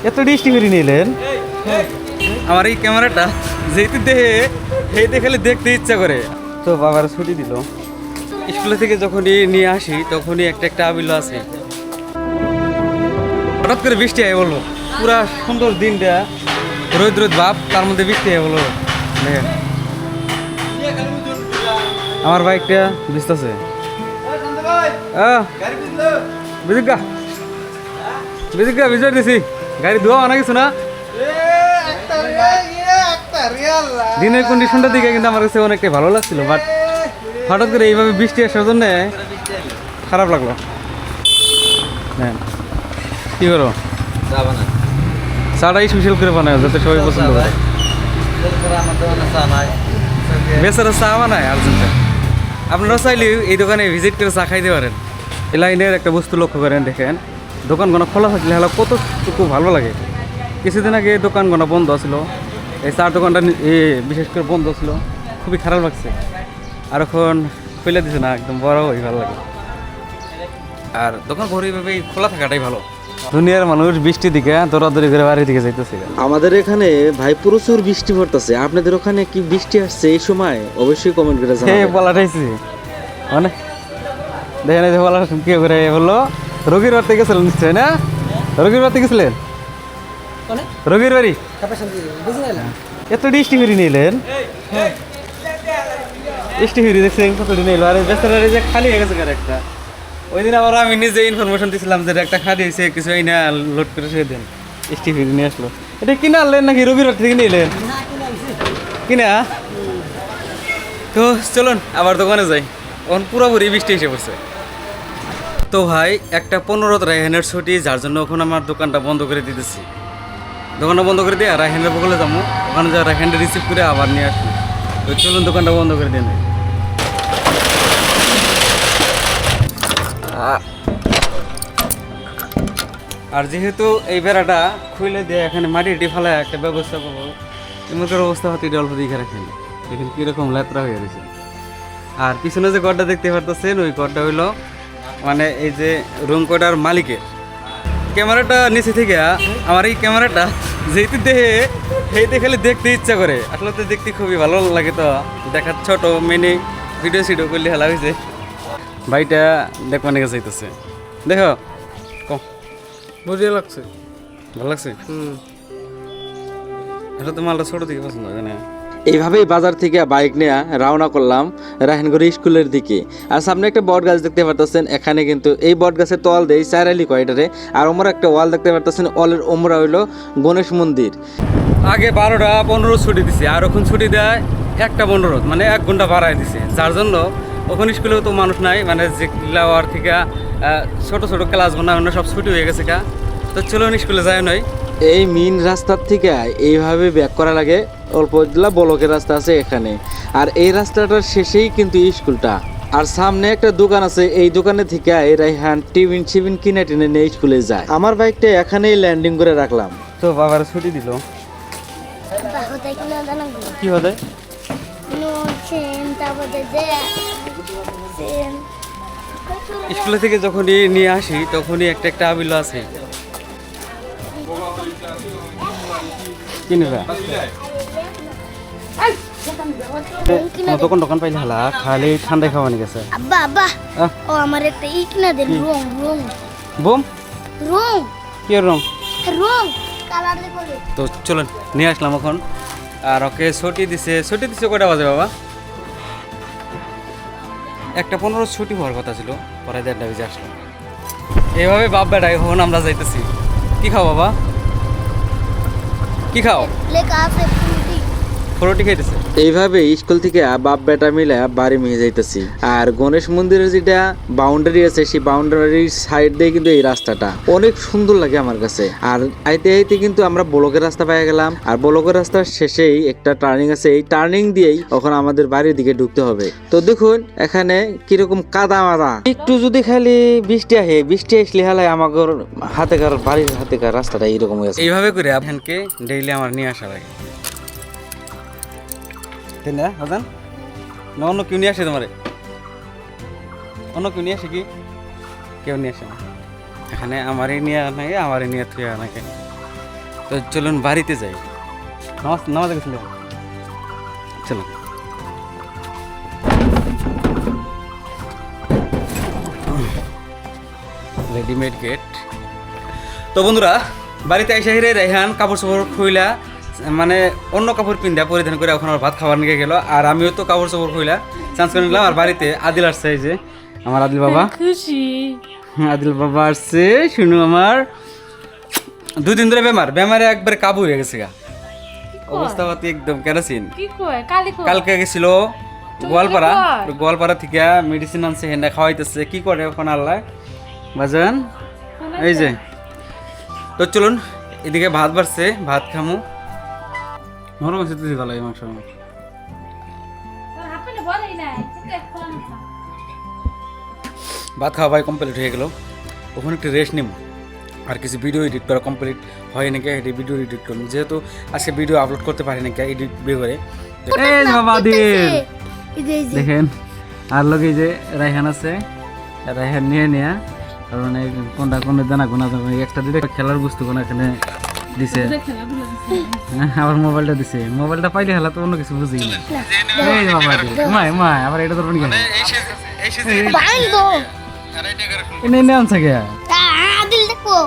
এত ডিস্টি করে নিলেন আমার এই ক্যামেরাটা যেহেতু দেহে হেঁটে খালি দেখতে ইচ্ছা করে। তো বাবার ছুটি দিল স্কুলে থেকে যখনই নিয়ে আসি তখনই একটা একটা আবিল আছে। হঠাৎ করে বৃষ্টি হয় বলবো, পুরা সুন্দর দিনটা রোদ রোদ ভাব, তার মধ্যে বৃষ্টি হয় বলবো। দেখেন আমার বাইকটা ভিজতেছে। বিজুগা বিজুগা ভিজে দিছি, গাড়ি ধোয়া আনা কিছু না। দিনের কন্ডিশনটা দিকে কিন্তু আমার কাছে অনেকটাই ভালো লাগছিল, বাট হঠাৎ করে এইভাবে বৃষ্টি আসার জন্য খারাপ লাগলো। হ্যাঁ কি করো? চাটাই স্পেশাল করে বানায় যাতে সবাই পছন্দ করে। বেচারা চা বানায় আর্জেন্টে। আপনারা চাইলে এই দোকানে ভিজিট করে চা খাইতে পারেন। এই লাইনের একটা বস্তু লক্ষ্য করেন, দেখেন দোকানগুলো খোলা থাকলে হলো কতটুকু ভালো লাগে। কিছুদিন আগে দোকানগুলো বন্ধ ছিল, এই চার দোকানটা বিশেষ করে বন্ধ ছিল, খুবই খারাপ লাগছে। আর এখন খুলে দিছে না, একদম বড় হয়ে ভালো লাগে। আর দোকান ভরে এইভাবে খোলা থাকাটাই ভালো। দুনিয়ার মানুষ বৃষ্টির দিকে দৌড়াদৌড়ি করে বাড়ির দিকে যাইতেছে। আমাদের এখানে ভাই প্রচুর বৃষ্টি পড়তেছে। আপনাদের ওখানে কি বৃষ্টি আসছে এই সময়? অবশ্যই কমেন্ট করে জানাবেন। বলাটাইছি মানে দেখেন এই যে বলা কি করে বললো, রোগীর বাড়িতে গেছিলেন নিশ্চয় না? রোগীর বাড়িতে গেছিলেন? রোগীর বাড়ি এত ডিস্টি ফিরি নিলেন? ডিস্টি ফিরি দেখছেন কতটি নিল? আর বেচারা যে খালি হয়ে গেছে একটা। ওই দিন আবার আমি নিজে ইনফরমেশন দিয়েছিলাম যে একটা খালি হয়েছে, কিছু এই না লোড করে সে দেন ডিস্টি ফিরি নিয়ে আসলো। এটা কিনে আনলেন নাকি রবির বাড়ি থেকে নিলেন? কিনা? তো চলুন আবার দোকানে যাই, এখন পুরোপুরি বৃষ্টি এসে পড়ছে। তো ভাই একটা 15 রায়হানের ছুটি, যার জন্য এখন আমার দোকানটা বন্ধ করে দিতেছি। দোকানটা বন্ধ করে দিয়ে রায়হানের বগলে যাবো, ওখানে যা রায়হানটা রিসিভ করে আবার নিয়ে আসবো। তো চলুন দোকানটা বন্ধ করে দিয়ে নেই। আর যেহেতু এই বেড়াটা খুলে দিয়ে এখানে মাটি ফেলায় একটা ব্যবস্থা করবো, এমনকার অবস্থা হতে অল্প দিকে রাখেন, দেখেন কীরকম লেত্রা হয়ে গেছে। আর পিছনে যে ঘরটা দেখতে পারতেছেন ওই ঘরটা হইলো মানে এই যে রুম কোটার মালিকের। ক্যামেরাটা নিচে থেকে আমার এই ক্যামেরাটা যেহেতু দেহে হেঁটে খালি দেখতে ইচ্ছা করে, আসলে তো দেখতে খুবই ভালো লাগে। তো দেখার ছোট মিনি ভিডিও সিডিও করলে হেলা হয়েছে। ভাইটা দেখবানে গেছে যাইতেছে, দেখো কম বুঝিয়ে লাগছে, ভালো লাগছে। আসলে তো মালটা ছোটো দিকে পছন্দ হয় না। এইভাবেই বাজার থেকে বাইক নিয়ে রওনা করলাম রাহেনগড়ি স্কুলের দিকে। আর সামনে একটা বট গাছ দেখতে পারতেছেন, এখানে কিন্তু এই বট গাছের তল দেয় চারালি কয়টারে। আর ওমরা একটা ওয়াল দেখতে পারতেছেন, ওয়ালের ওমরা হইলো গণেশ মন্দির। আগে 12টা 15 ছুটি দিছে, আর এখন ছুটি দেয় 1টা 15, মানে 1 ঘন্টা বাড়ায় দিছে। যার জন্য ওখানে স্কুলেও তো মানুষ নাই, মানে যেগুলা আর থেকে ছোটো ছোটো ক্লাস বানানো সব ছুটি হয়ে গেছে কা। তো চলুন স্কুলে যায় নয়। এই মেইন রাস্তার থেকে এইভাবে ব্যাক করা লাগে, অল্প বলকের রাস্তা আছে এখানে। আর এই রাস্তাটার শেষেই কিন্তু স্কুলটা। আর সামনে একটা দোকান আছে, এই দোকানে থেকে এই রায়হান টিফিন সিফিন কিনে টিনে নিয়ে স্কুলে যায়। আমার বাইকটা এখানেই ল্যান্ডিং করে রাখলাম। তো বাবার ছুটি দিল, কি হতে স্কুলে থেকে যখনই নিয়ে আসি তখনই একটা একটা আবিল আছে। কিনবা দোকান দোকান পাইলে হালা খালি ঠান্ডায় খাওয়ানি গেছে। আব্বা আব্বা ও আমার একটা ই কিনা দেন, রং রং বোম রং কি রং রং কালার করে। তো চলুন নিয়ে আসলাম এখন। আর ওকে ছুটি দিছে কয়টা বাজে বাবা? 1টা 15 ছুটি হওয়ার কথা ছিল, পরে 1:30 বেজে আসলাম। এইভাবে বাপ বেটা এখন আমরা যাইতেছি। কি খাও বাবা, কি খাও? লেখা আছে ফুলটি ফ্রুটি খাইতেছে। এইভাবে স্কুল থেকে বাপ বেটা মিলে বাড়ি মিলে যাইতেছি। আর গণেশ মন্দিরের যেটা বাউন্ডারি আছে, সেই বাউন্ডারির সাইড দিয়ে কিন্তু এই রাস্তাটা অনেক সুন্দর লাগে আমার কাছে। আর আইতে আইতে কিন্তু আমরা ব্লকের রাস্তা পেয়ে গেলাম। আর ব্লকের রাস্তার শেষেই একটা টার্নিং আছে, এই টার্নিং দিয়েই এখন আমাদের বাড়ির দিকে ঢুকতে হবে। তো দেখুন এখানে কিরকম কাদা মাদা। একটু যদি খালি বৃষ্টি আসলে হালাই আমাদের হাতেকার বাড়ির হাতেকার রাস্তাটা এইরকম হয়ে আছে। এইভাবে করে আপনাকে ডেইলি আমার নিয়ে আসা লাগে, তাই না হাসান? না অন্য কেউ নিয়ে আসে তোমারে? অন্য কেউ নিয়ে আসে কি? কেউ নিয়ে আসে না। এখানে আমারই নিয়ে আনাকে, আমারই নিয়ে থুয়ে আনাকে। তো চলুন বাড়িতে যাই। নামাজ গেছিল, চলুন। Readymade gate. তো বন্ধুরা বাড়িতে এসে হিরে রাইহান কাপড় চোপড় খুইলা মানে অন্য কাপড় পিন্ধা পরিধান করে এখন আমার ভাত খাবার নিয়ে গেল, আর আমিও তো কাপড় চোপড় খুইলা চান্স করে নিলাম। আর বাড়িতে আদিল আসছে, এই যে আমার আদিল বাবা, খুশি। আদিল বাবা আসছে। শুনু আমার 2 দিন ধরে বেমারে একবার কাবু হয়ে গেছে গা, অবস্থা পাতি একদম কেরাসিন। কি কয় কালি কয় কালকে গেছিল গোয়ালপাড়া থেকে মেডিসিন আনছে, হেন্ডা খাওয়াইতেছে। কি করে এখন আল্লাহ বাজান। এই যে তো চলুন, এদিকে ভাত বাড়ছে, ভাত খামু। নরম আছে দিদি, ভালো এই মাংস। তোর হাতে বলেই নাই চিন্তা করলাম না। ভাত খাওয়া ভাই কমপ্লিট হয়ে গেল, ওখানে একটু রেস্ট নিব। আর কিছু ভিডিও এডিট করা কমপ্লিট হয় নাকি, এটি ভিডিও এডিট করুন, যেহেতু আজকে ভিডিও আপলোড করতে পারি নাকি এডিট বিয়ে করে। এই যে বাবা আদিল এই যে দেখেন, আর লোক এই যে রাইহান আছে, রাইহান নিয়ে নিয়ে কারণ এই কোনটা কোন দানা গোনা একটা দিলে খেলার বস্তু কোন এখানে দিছে, আবার মোবাইলটা দিছে। মোবাইলটা পাইলে খেলা তো অন্য কিছু বুঝি না। এই যে বাবা আদিল মা আবার এটা ধরবেন কেন, বান্ধব এনে আনছে কে আদিল দেখো।